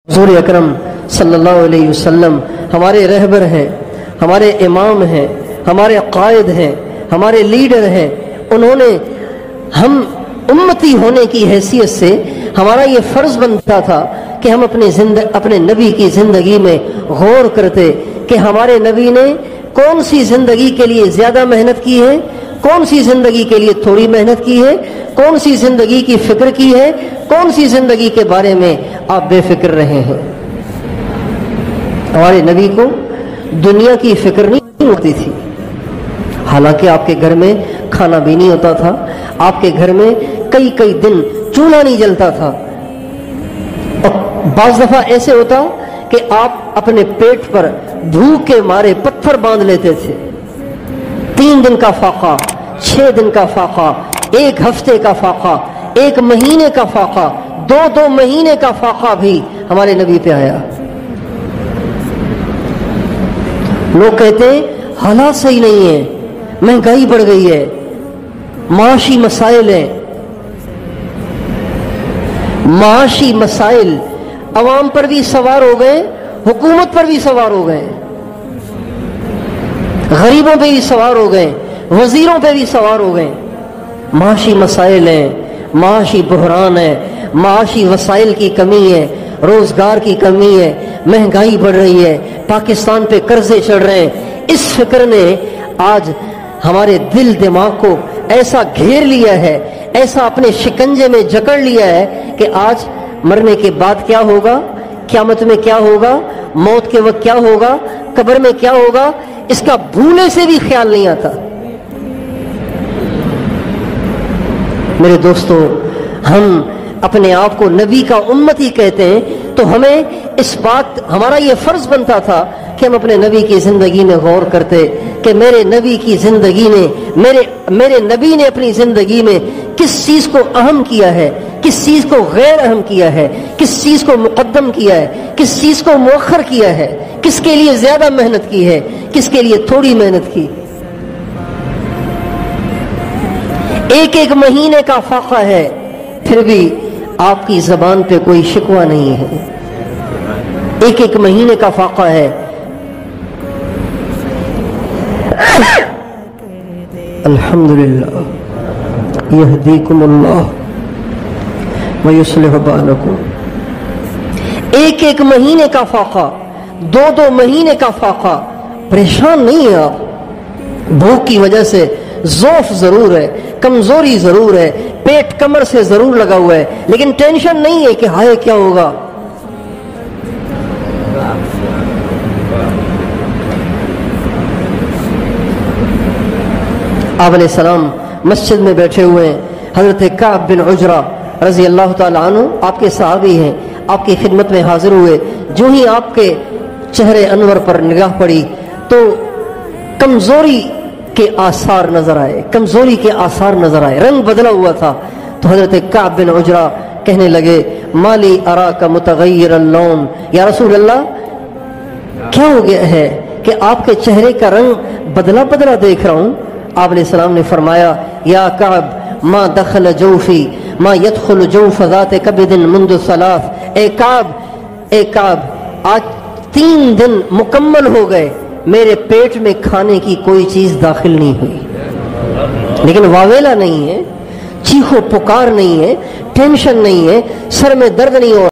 हुज़ूर अकरम सल्लल्लाहु अलैहि वसल्लम हमारे रहबर हैं, हमारे इमाम हैं, हमारे कायद हैं, हमारे लीडर हैं। उन्होंने हम उम्मती होने की हैसियत से हमारा ये फ़र्ज़ बनता था कि हम अपने नबी की ज़िंदगी में गौर करते कि हमारे नबी ने कौन सी ज़िंदगी के लिए ज़्यादा मेहनत की है, कौन सी ज़िंदगी के लिए थोड़ी मेहनत की है, कौन सी ज़िंदगी की फ़िक्र की है, कौन सी ज़िंदगी के बारे में आप बेफिक्र रहे हैं। हमारे नबी को दुनिया की फ़िक्र नहीं होती थी। हालांकि आपके घर में खाना भी नहीं होता था, आपके घर में कई कई दिन चूल्हा नहीं जलता था, और बाज़ दफ़ा ऐसे होता कि आप अपने पेट पर भूख के मारे पत्थर बांध लेते थे। 3 दिन का फाका, 6 दिन का फाका, 1 हफ्ते का फाका, 1 महीने का फाका, 2 महीने का फाका भी हमारे नबी पे आया। लोग कहते हैं हालात सही नहीं है, महंगाई बढ़ गई है, माशी मसाइल है। माशी मसाइल अवाम पर भी सवार हो गए, हुकूमत पर भी सवार हो गए, गरीबों पे भी सवार हो गए, वजीरों पे भी सवार हो गए। माशी मसाइल हैं, माशी बहरान है, माशी वसाइल की कमी है, रोजगार की कमी है, महंगाई बढ़ रही है, पाकिस्तान पे कर्जे चढ़ रहे हैं। इस फिक्र ने आज हमारे दिल दिमाग को ऐसा घेर लिया है, ऐसा अपने शिकंजे में जकड़ लिया है कि आज मरने के बाद क्या होगा, क़यामत में क्या होगा, मौत के वक्त क्या होगा, कब्र में क्या होगा, इसका भूले से भी ख्याल नहीं आता। मेरे दोस्तों, हम अपने आप को नबी का उम्मती कहते हैं, तो हमें इस बात, हमारा ये फर्ज बनता था कि हम अपने नबी की जिंदगी में गौर करते कि मेरे नबी की जिंदगी ने, मेरे नबी ने अपनी जिंदगी में किस चीज को अहम किया है, किस चीज को गैर अहम किया है, किस चीज को मुकद्दम किया है, किस चीज को मुअख्खर किया है, किसके लिए ज्यादा मेहनत की है, किसके लिए थोड़ी मेहनत की। एक महीने का फाका है, फिर भी आपकी जबान पे कोई शिकवा नहीं है। एक महीने का फाका है। अल्हम्दुलिल्लाह यहदीकुमुल्लाह व युस्लिहु बालकुम। एक महीने का फाका, 2 महीने का फाका। परेशान नहीं है आप, भूख की वजह से ज़ौफ़ जरूर है, कमजोरी जरूर है, पेट कमर से जरूर लगा हुआ है, लेकिन टेंशन नहीं है कि हाय क्या होगा। आप अलैहिस्सलाम मस्जिद में बैठे हुए हैं, हजरत काब बिन उजरा रजी अल्लाह ताला अन्हु आपके सहाबी हैं, आपकी खिदमत में हाजिर हुए। जो ही आपके चेहरे अनवर पर निगाह पड़ी तो कमजोरी के आसार नजर आए, कमजोरी के आसार नजर आए, रंग बदला हुआ था। तो हजरत काब बिन उजरा कहने लगे, माली अरा का मुतगय्यिरल लौन, या रसूल अल्लाह क्या हो गया है कि आपके चेहरे का रंग बदला बदला देख रहा हूं। आप अलैहिस्सलाम ने फरमाया, या काब मा दखल जौफी मा यदखुल जौफ ज़ात कबदिन मुंदु सलास। ए काब आज 3 दिन मुकम्मल हो गए, मेरे पेट में खाने की कोई चीज दाखिल नहीं हुई। लेकिन वावेला नहीं है, चीखो पुकार नहीं है, टेंशन नहीं है, सर में दर्द नहीं हो